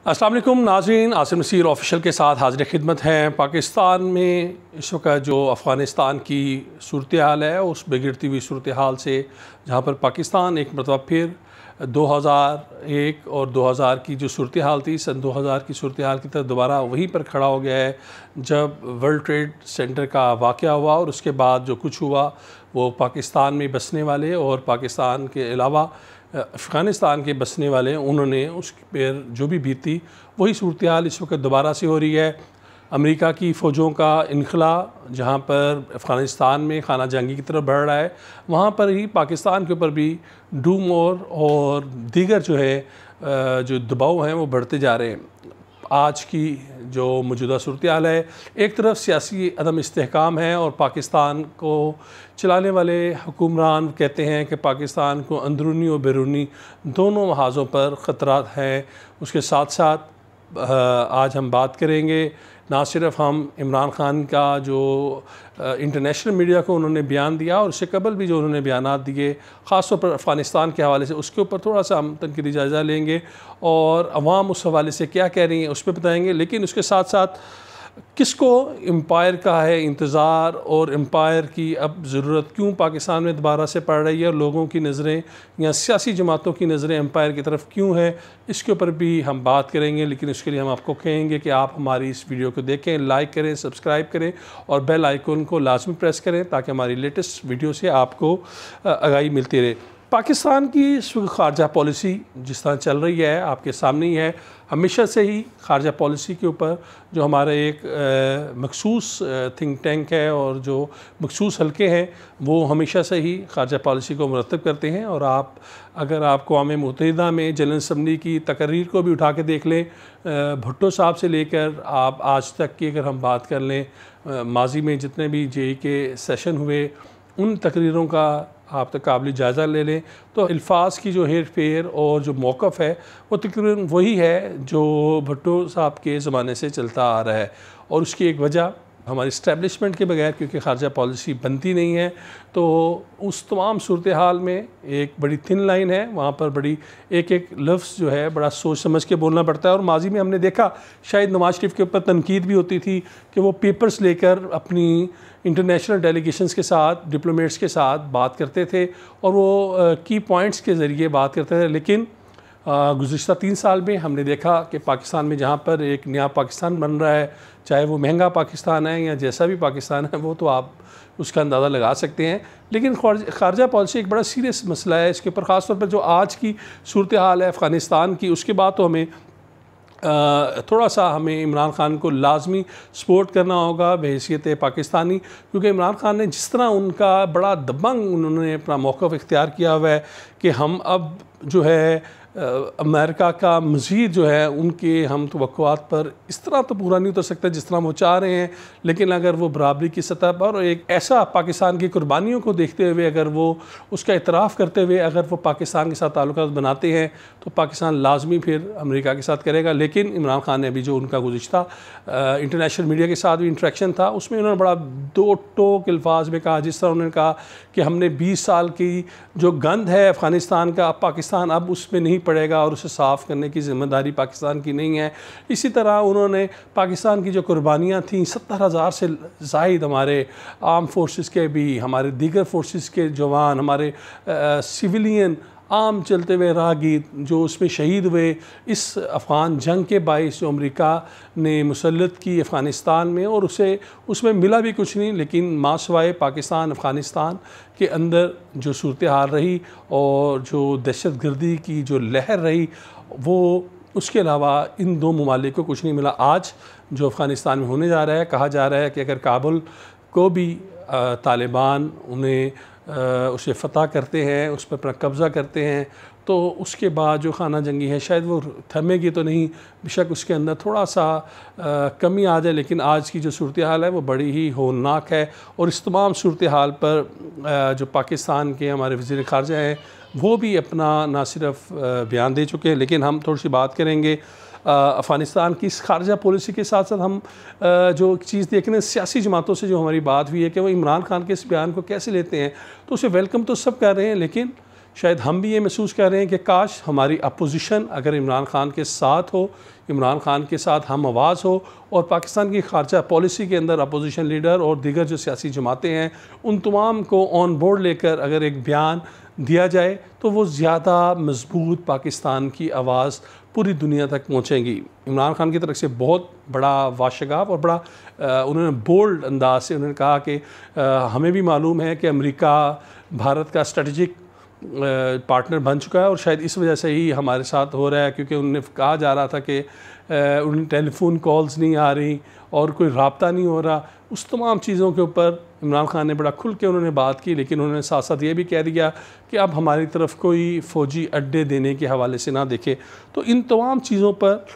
अस्सलाम वालेकुम नाज़रीन, आसिम नसीर ऑफिशियल के साथ हाजिर खिदमत हैं। पाकिस्तान में इस वक्त जो अफ़गानिस्तान की सूरत हाल है, उस बिगड़ती हुई सूरत हाल से जहाँ पर पाकिस्तान एक मरतबा फिर 2001 और 2000 की जो सूरत हाल थी, सन 2000 की सूरत हाल की तरफ दोबारा वहीं पर खड़ा हो गया है जब वर्ल्ड ट्रेड सेंटर का वाक़या हुआ। और उसके बाद जो कुछ हुआ वो पाकिस्तान में बसने वाले और पाकिस्तान के अलावा अफ़गानिस्तान के बसने वाले उन्होंने उस पर जो भी बीती वही सूरत हाल इस वक्त दोबारा से हो रही है। अमेरिका की फ़ौजों का इनखला जहाँ पर अफ़गानिस्तान में खाना जंगी की तरफ बढ़ रहा है, वहाँ पर ही पाकिस्तान के ऊपर भी डूम और दीगर जो है जो दबाव हैं वो बढ़ते जा रहे हैं। आज की जो मौजूदा सूरत हाल है, एक तरफ सियासी अदम इस्तेहकाम है और पाकिस्तान को चलाने वाले हुक्मरान कहते हैं कि पाकिस्तान को अंदरूनी और बैरूनी दोनों महाज़ों पर ख़तरात हैं। उसके साथ साथ आज हम बात करेंगे ना सिर्फ हम इमरान ख़ान का जो इंटरनेशनल मीडिया को उन्होंने बयान दिया और उससे कबल भी जो उन्होंने बयानात दिए ख़ास तौर पर अफ़गानिस्तान के हवाले से, उसके ऊपर थोड़ा सा हम तनकीदी जायज़ा लेंगे और अवाम उस हवाले से क्या कह रही हैं उस पर बताएँगे। लेकिन उसके साथ साथ किसको एम्पायर का है इंतज़ार और एम्पायर की अब ज़रूरत क्यों पाकिस्तान में दोबारा से पड़ रही है और लोगों की नज़रें या सियासी जमातों की नज़रें एम्पायर की तरफ क्यों है, इसके ऊपर भी हम बात करेंगे। लेकिन उसके लिए हम आपको कहेंगे कि आप हमारी इस वीडियो को देखें, लाइक करें, सब्सक्राइब करें और बेल आइकन को लाजमी प्रेस करें ताकि हमारी लेटेस्ट वीडियो से आपको आगाही मिलती रहे। पाकिस्तान की ख़ारजा पॉलिसी जिस तरह चल रही है आपके सामने ही है। हमेशा से ही ख़ारजा पॉलिसी के ऊपर जो हमारा एक मखसूस थिंक टैंक है और जो मखसूस हल्के हैं वो हमेशा से ही ख़ारजा पॉलिसी को मुरतब करते हैं। और आप अगर आप अक़वाम मुत्तहिदा में जनरल असम्बली की तकरीर को भी उठा के देख लें, भुट्टो साहब से लेकर आप आज तक की अगर हम बात कर लें, माजी में जितने भी JE के सेशन हुए उन तकरीरों का आप तक काबिल जायज़ा ले लें तो अल्फाज की जो हेर फेर और जो मौक़िफ़ है वो तकरीबन वही है जो भुट्टो साहब के ज़माने से चलता आ रहा है। और उसकी एक वजह हमारी इस्टेब्लिशमेंट के बगैर क्योंकि ख़ारजा पॉलिसी बनती नहीं है, तो उस तमाम सूरत हाल में एक बड़ी थिन लाइन है, वहाँ पर बड़ी एक एक लफ्ज़ जो है बड़ा सोच समझ के बोलना पड़ता है। और माजी में हमने देखा शायद नवाज़ शरीफ के ऊपर तनकीद भी होती थी कि वो पेपर्स लेकर अपनी इंटरनेशनल डेलीगेशंस के साथ, डिप्लोमेट्स के साथ बात करते थे और वो की पॉइंट्स के ज़रिए बात करते थे। लेकिन गुज़िश्ता 3 साल में हमने देखा कि पाकिस्तान में जहाँ पर एक नया पाकिस्तान बन रहा है, चाहे वो महंगा पाकिस्तान है या जैसा भी पाकिस्तान है वो तो आप उसका अंदाज़ा लगा सकते हैं। लेकिन ख़ारजा पॉलिसी एक बड़ा सीरियस मसला है। इसके ऊपर ख़ास तौर पर जो आज की सूरत हाल है अफ़गानिस्तान की, उसके बाद तो हमें थोड़ा सा हमें इमरान ख़ान को लाजमी सपोर्ट करना होगा बहैसियत पाकिस्तानी, क्योंकि इमरान ख़ान ने जिस तरह उनका बड़ा दबंग उन्होंने अपना मौक़िफ़ इख्तियार किया हुआ है कि हम अब जो है अमेरिका का मज़ीद जो है उनके हम तवक्कुआत पर इस तरह तो पूरा नहीं उतर सकता जिस तरह वो चाह रहे हैं। लेकिन अगर वो बराबरी की सतह पर एक ऐसा पाकिस्तान की कुर्बानियों को देखते हुए अगर वो उसका इतराफ़ करते हुए अगर वो पाकिस्तान के साथ ताल्लुकात बनाते हैं तो पाकिस्तान लाजमी फिर अमेरिका के साथ करेगा। लेकिन इमरान ख़ान ने अभी जो उनका गुज़िश्ता इंटरनेशनल मीडिया के साथ भी इंटरेक्शन था उसमें उन्होंने बड़ा दो टोक अल्फाज में कहा, जिस तरह उन्होंने कहा कि हमने 20 साल की जो गंद है अफ़गानिस्तान का, पाकिस्तान अब उसमें नहीं पड़ेगा और उसे साफ़ करने की ज़िम्मेदारी पाकिस्तान की नहीं है। इसी तरह उन्होंने पाकिस्तान की जो कुर्बानियाँ थीं, 70,000 से ज़ायद हमारे आर्म फोर्सेस के भी, हमारे दीगर फोर्सेस के जवान, हमारे सिविलियन आम चलते हुए राहगीर जो उसमें शहीद हुए इस अफ़गान जंग के बाइस जो अमेरिका ने मुसल्लत की अफ़गानिस्तान में, और उसे उसमें मिला भी कुछ नहीं। लेकिन मासवाए पाकिस्तान अफ़गानिस्तान के अंदर जो सूरत हाल रही और जो दहशत गर्दी की जो लहर रही वो उसके अलावा इन दो ममालिक को कुछ नहीं मिला। आज जो अफ़गानिस्तान में होने जा रहा है, कहा जा रहा है कि अगर काबुल को भी तालिबान उन्हें उसे फ़तह करते हैं, उस पर अपना कब्ज़ा करते हैं, तो उसके बाद जो खाना जंगी है शायद वो थमेगी तो नहीं, बेशक उसके अंदर थोड़ा सा कमी आ जाए। लेकिन आज की जो सूरत हाल है वो बड़ी ही होलनाक है। और इस तमाम सूरत हाल पर जो पाकिस्तान के हमारे वज़ीर ख़ारजा हैं वो भी अपना ना सिर्फ बयान दे चुके हैं, लेकिन हम थोड़ी सी बात करेंगे अफ़गानिस्तान की इस ख़ारजा पॉलिसी के साथ साथ हम जो चीज़ देख रहे हैं सियासी जमातों से जो हमारी बात हुई है कि वो इमरान ख़ान के इस बयान को कैसे लेते हैं। तो उसे वेलकम तो सब कर रहे हैं, लेकिन शायद हम भी ये महसूस कर रहे हैं कि काश हमारी अपोजिशन अगर इमरान खान के साथ हो, इमरान खान के साथ हम आवाज़ हो, और पाकिस्तान की खारजा पॉलिसी के अंदर अपोजिशन लीडर और दीगर जो सियासी जमातें हैं उन तमाम को ऑन बोर्ड लेकर अगर एक बयान दिया जाए तो वो ज़्यादा मजबूत पाकिस्तान की आवाज़ पूरी दुनिया तक पहुँचेगी। इमरान खान की तरफ से बहुत बड़ा वाशगाफ और बड़ा उन्होंने बोल्ड अंदाज से उन्होंने कहा कि हमें भी मालूम है कि अमेरिका भारत का स्ट्रेटजिक पार्टनर बन चुका है और शायद इस वजह से ही हमारे साथ हो रहा है, क्योंकि उन्हें कहा जा रहा था कि उन टेलीफोन कॉल्स नहीं आ रही और कोई राब्ता नहीं हो रहा। उस तमाम चीज़ों के ऊपर इमरान खान ने बड़ा खुल के उन्होंने बात की, लेकिन उन्होंने साथ साथ ये भी कह दिया कि अब हमारी तरफ कोई फ़ौजी अड्डे देने के हवाले से ना देखे। तो इन तमाम चीज़ों पर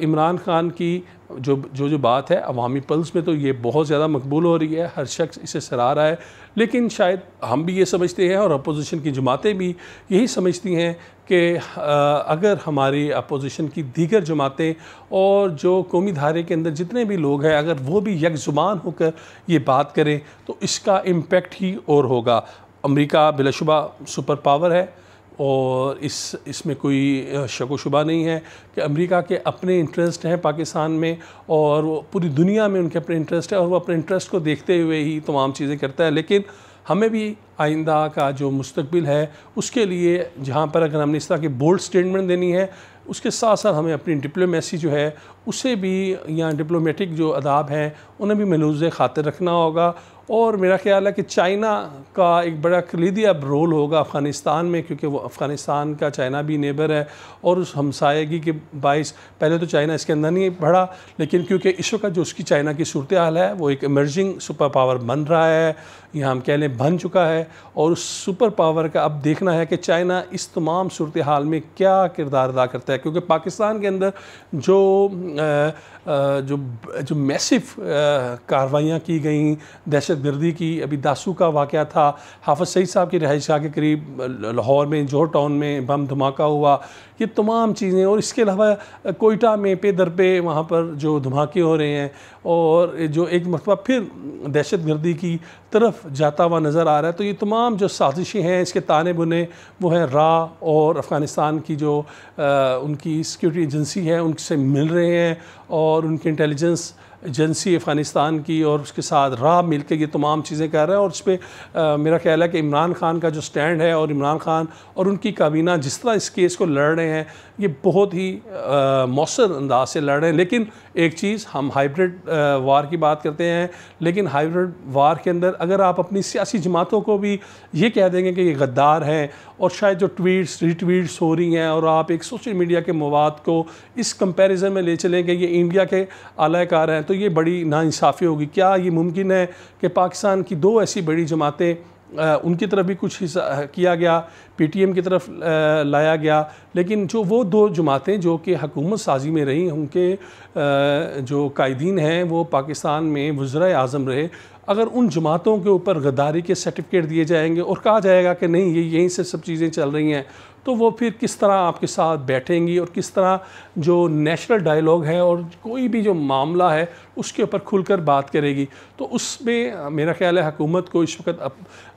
इमरान खान की जो बात है अवामी पल्स में तो ये बहुत ज़्यादा मकबूल हो रही है, हर शख्स इसे सराह रहा है। लेकिन शायद हम भी ये समझते हैं और अपोजिशन की जमातें भी यही समझती हैं कि अगर हमारी अपोजिशन की दीगर जमातें और जो कौमी धारे के अंदर जितने भी लोग हैं अगर वो भी यकजुबान होकर ये बात करें तो इसका इम्पेक्ट ही और होगा। अमेरिका बिलाशुबा सुपर पावर है और इसमें कोई शक व शुबा नहीं है कि अमेरिका के अपने इंटरेस्ट हैं पाकिस्तान में और वो पूरी दुनिया में उनके अपने इंटरेस्ट है और वो अपने इंटरेस्ट को देखते हुए ही तमाम चीज़ें करता है। लेकिन हमें भी आइंदा का जो मुस्तकबिल है उसके लिए जहाँ पर अगर हमने इस तरह की बोल्ड स्टेटमेंट देनी है उसके साथ साथ हमें अपनी डिप्लोमेसी जो है उसे भी या डिप्लोमेटिक जो अदाब हैं उन्हें भी मलूज़ खातिर रखना होगा। और मेरा ख्याल है कि चाइना का एक बड़ा कलीदी अब रोल होगा अफ़गानिस्तान में, क्योंकि वो अफ़गानिस्तान का चाइना भी नेबर है और उस हमसायगी के बाइस पहले तो चाइना इसके अंदर नहीं बढ़ा, लेकिन क्योंकि इस वक्त जो उसकी चाइना की सूरत हाल है वो एक इमर्जिंग सुपर पावर बन रहा है या हम कह लें बन चुका है। और उस सुपर पावर का अब देखना है कि चाइना इस तमाम सूरत हाल में क्या किरदार अदा करता है, क्योंकि पाकिस्तान के अंदर जो मैसिव कार्रवाइयाँ की गई दहशतगर्दी की, अभी दासू का वाक़या था, हाफ़िज़ सईद साहब की रिहाइशगाह के करीब लाहौर में जोहर टाउन में बम धमाका हुआ, ये तमाम चीज़ें, और इसके अलावा कोयटा में पे दर पे वहाँ पर जो धमाके हो रहे हैं और जो एक मरतबा फिर दहशतगर्दी की तरफ जाता हुआ नज़र आ रहा है। तो ये तमाम जो साजिशें हैं इसके ताने बुने वो हैं रा और अफ़गानिस्तान की जो उनकी सिक्योरिटी एजेंसी है उनसे मिल रहे हैं और उनकी इंटेलिजेंस एजेंसी अफ़गानिस्तान की और उसके साथ राह मिल के ये तमाम चीज़ें कर रहे हैं। और उस पर मेरा ख्याल है कि इमरान खान का जो स्टैंड है और इमरान खान और उनकी काबीना जिस तरह इस केस को लड़ रहे हैं ये बहुत ही मौसर अंदाज से लड़ रहे हैं। लेकिन एक चीज़, हम हाइब्रिड वार की बात करते हैं, लेकिन हाइब्रिड वार के अंदर अगर आप अपनी सियासी जमातों को भी ये कह देंगे कि ये गद्दार हैं और शायद जो ट्वीट्स रीट्वीट्स हो रही हैं और आप एक सोशल मीडिया के मवाद को इस कंपैरिजन में ले चलें कि ये इंडिया के आलाकार हैं, तो ये बड़ी नाइंसाफ़ी होगी। क्या ये मुमकिन है कि पाकिस्तान की दो ऐसी बड़ी जमातें उनकी तरफ भी कुछ हिस्सा किया गया, पीटीएम की तरफ लाया गया, लेकिन जो वो दो जमातें जो कि हुकूमत साजी में रहीं उनके जो कायदीन हैं वो पाकिस्तान में वज़ीर आज़म रहे, अगर उन जमातों के ऊपर गद्दारी के सर्टिफिकेट दिए जाएंगे और कहा जाएगा कि नहीं ये यहीं से सब चीज़ें चल रही हैं, तो वो फिर किस तरह आपके साथ बैठेंगी और किस तरह जो नेशनल डायलॉग है और कोई भी जो मामला है उसके ऊपर खुलकर बात करेगी। तो उसमें मेरा ख्याल है हुकूमत को इस वक्त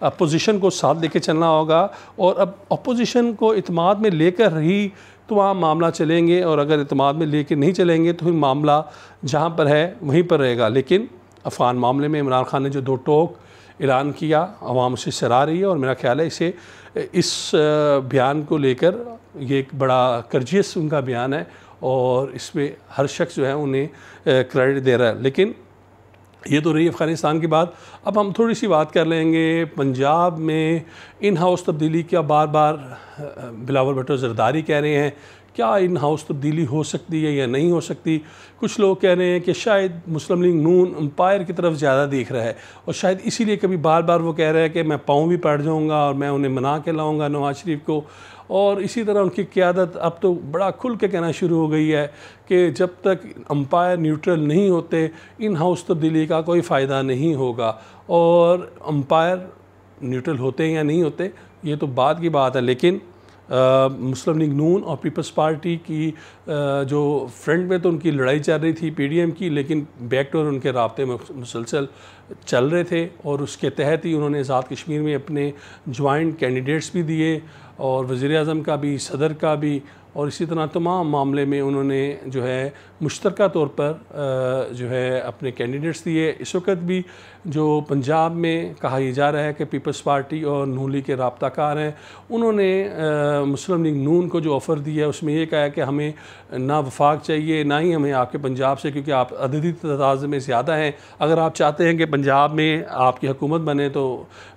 अपोजिशन को साथ लेके चलना होगा और अब अपोजिशन को इत्मीनान में लेकर ही तो वहाँ मामला चलेंगे, और अगर इत्मीनान में लेकर नहीं चलेंगे तो फिर मामला जहाँ पर है वहीं पर रहेगा। लेकिन अफ़गान मामले में इमरान खान ने जो दो टोक ऐलान किया आवाम उसे सराह रही है और मेरा ख्याल है इस बयान को लेकर ये एक बड़ा कर्जियस उनका बयान है और इसमें हर शख्स जो है उन्हें क्रेडिट दे रहा है। लेकिन ये तो रही अफ़गानिस्तान की बात। अब हम थोड़ी सी बात कर लेंगे पंजाब में इन हाउस तब्दीली का बार बार बिलावल भुट्टो ज़रदारी कह रहे हैं, क्या इन हाउस तब्दीली हो सकती है या नहीं हो सकती। कुछ लोग कह रहे हैं कि शायद मुस्लिम लीग नून एम्पायर की तरफ ज़्यादा देख रहा है और शायद इसीलिए कभी बार बार वो कह रहा है कि मैं पाँव भी पड़ जाऊँगा और मैं उन्हें मना के लाऊँगा नवाज शरीफ को। और इसी तरह उनकी क़यादत अब तो बड़ा खुल के कहना शुरू हो गई है कि जब तक एम्पायर न्यूट्रल नहीं होते इन हाउस तब्दीली का कोई फ़ायदा नहीं होगा। और एम्पायर न्यूट्रल होते हैं या नहीं होते ये तो बात की बात है, लेकिन मुस्लिम लीग नून और पीपल्स पार्टी की जो फ्रंट में तो उनकी लड़ाई चल रही थी पीडीएम की, लेकिन बैकडोर उनके राब्ते में मुसलसल चल रहे थे और उसके तहत ही उन्होंने आज़ाद कश्मीर में अपने जॉइंट कैंडिडेट्स भी दिए और वज़ीर-ए-आज़म का भी, सदर का भी, और इसी तरह तमाम मामले में उन्होंने जो है मुश्तरका तौर पर जो है अपने कैंडिडेट्स दिए। इस वक्त भी जो पंजाब में कहा यह जा रहा है कि पीपल्स पार्टी और नून लीग के राब्ताकार हैं, उन्होंने मुस्लिम लीग नून को जो ऑफ़र दिया है उसमें ये कहा है कि हमें ना वफाक चाहिए ना ही हमें आपके पंजाब से, क्योंकि आप अददी तादाद में ज़्यादा हैं। अगर आप चाहते हैं कि पंजाब में आपकी हुकूमत बने तो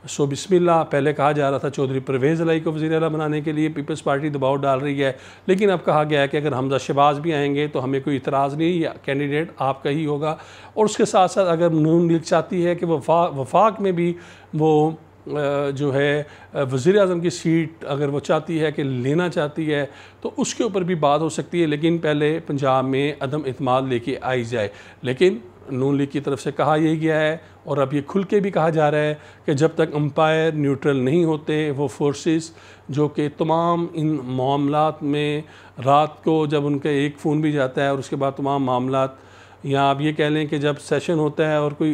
सो बिस्मिल्लाह। पहले कहा जा रहा था चौधरी परवेज़ इलाही को वज़ीर आला बनाने के लिए पीपल्स पार्टी दबाव डाल रही है, लेकिन अब कहा गया है कि अगर हमजा शहबाज भी आएंगे तो हमें कोई इतराज़ नहीं, या कैंडिडेट आपका ही होगा। और उसके साथ साथ अगर नून लीग चाहती है कि वफाक में भी वो जो है वज़ीर आज़म की सीट अगर वो चाहती है कि लेना चाहती है तो उसके ऊपर भी बात हो सकती है, लेकिन पहले पंजाब में अदम इत्माद लेके आई जाए। लेकिन नून लीग की तरफ से कहा यही गया है और अब ये खुल के भी कहा जा रहा है कि जब तक अंपायर न्यूट्रल नहीं होते वो फोर्सेस जो कि तमाम इन मामलात में रात को जब उनका एक फ़ोन भी जाता है और उसके बाद तमाम मामलात, या आप ये कह लें कि जब सेशन होता है और कोई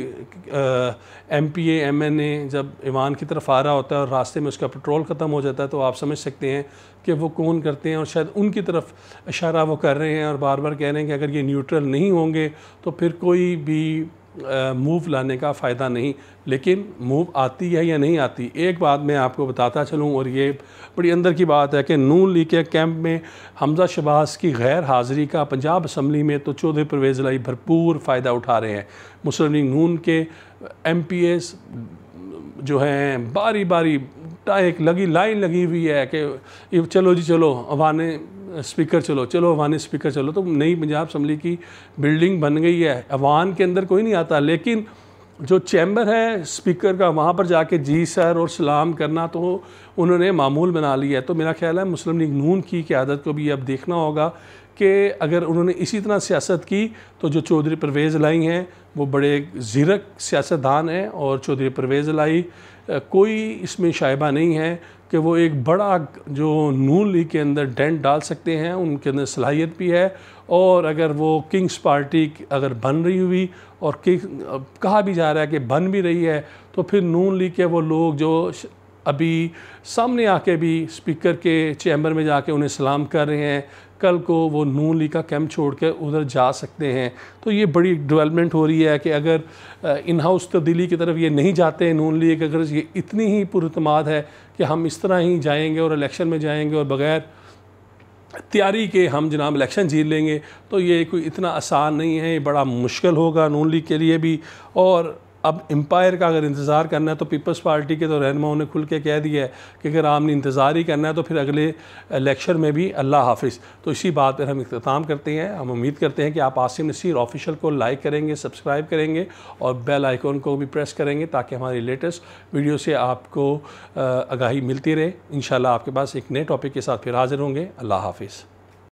MPA MNA जब ईवान की तरफ आ रहा होता है और रास्ते में उसका पेट्रोल ख़त्म हो जाता है तो आप समझ सकते हैं कि वो कौन करते हैं और शायद उनकी तरफ इशारा वो कर रहे हैं और बार बार कह रहे हैं कि अगर ये न्यूट्रल नहीं होंगे तो फिर कोई भी मूव लाने का फ़ायदा नहीं। लेकिन मूव आती है या नहीं आती, एक बात मैं आपको बताता चलूँ और ये बड़ी अंदर की बात है कि नून लीग के कैंप में हमजा शहबाज की गैर हाज़िरी का पंजाब असम्बली में तो चौधरी परवेज़ इलाही भरपूर फ़ायदा उठा रहे हैं। मुस्लिम लीग नून के MPs जो हैं बारी बारी एक लाइन लगी हुई है कि चलो जी चलो अवाने स्पीकर चलो अवान स्पीकर चलो। तो नई पंजाब असम्बली की बिल्डिंग बन गई है, अवान के अंदर कोई नहीं आता, लेकिन जो चैम्बर है स्पीकर का वहाँ पर जाके जी सर और सलाम करना तो उन्होंने मामूल बना लिया है। तो मेरा ख्याल है मुस्लिम लीग नून की क़यादत को भी अब देखना होगा कि अगर उन्होंने इसी तरह सियासत की तो जो चौधरी परवेज़ इलाही हैं वो बड़े ज़ीरक सियासतदान हैं और चौधरी परवेज़ इलाही कोई इसमें शायबा नहीं है कि वो एक बड़ा जो नून लीग के अंदर डेंट डाल सकते हैं, उनके अंदर सलाहियत भी है। और अगर वो किंग्स पार्टी अगर बन रही हुई और कहा भी जा रहा है कि बन भी रही है तो फिर नून लीग के वो लोग जो अभी सामने आके भी स्पीकर के चैम्बर में जाके उन्हें सलाम कर रहे हैं, कल को वो नून लीग का कैंप छोड़ कर उधर जा सकते हैं। तो ये बड़ी डेवलपमेंट हो रही है कि अगर इन हाउस तब्दीली की तरफ ये नहीं जाते नून लीग, अगर ये इतनी ही पुरतमाद है कि हम इस तरह ही जाएंगे और इलेक्शन में जाएंगे और बग़ैर तैयारी के हम जनाब इलेक्शन जीत लेंगे, तो ये कोई इतना आसान नहीं है, ये बड़ा मुश्किल होगा नून लीग के लिए भी। और अब एम्पायर का अगर इंतज़ार करना है तो पीपल्स पार्टी के तो रहनुमाओं ने खुल के कह दिया है कि अगर आपने इंतज़ार ही करना है तो फिर अगले इलेक्शन में भी अल्लाह हाफिज़। तो इसी बात पर हम इख्तिताम करते हैं। हम उम्मीद करते हैं कि आप आसिम नसीर ऑफिशियल को लाइक करेंगे, सब्सक्राइब करेंगे और बेल आइकॉन को भी प्रेस करेंगे ताकि हमारी लेटेस्ट वीडियो से आपको आगाही मिलती रहे। इंशाल्लाह आपके पास एक नए टॉपिक के साथ फिर हाज़िर होंगे। अल्लाह हाफिज़।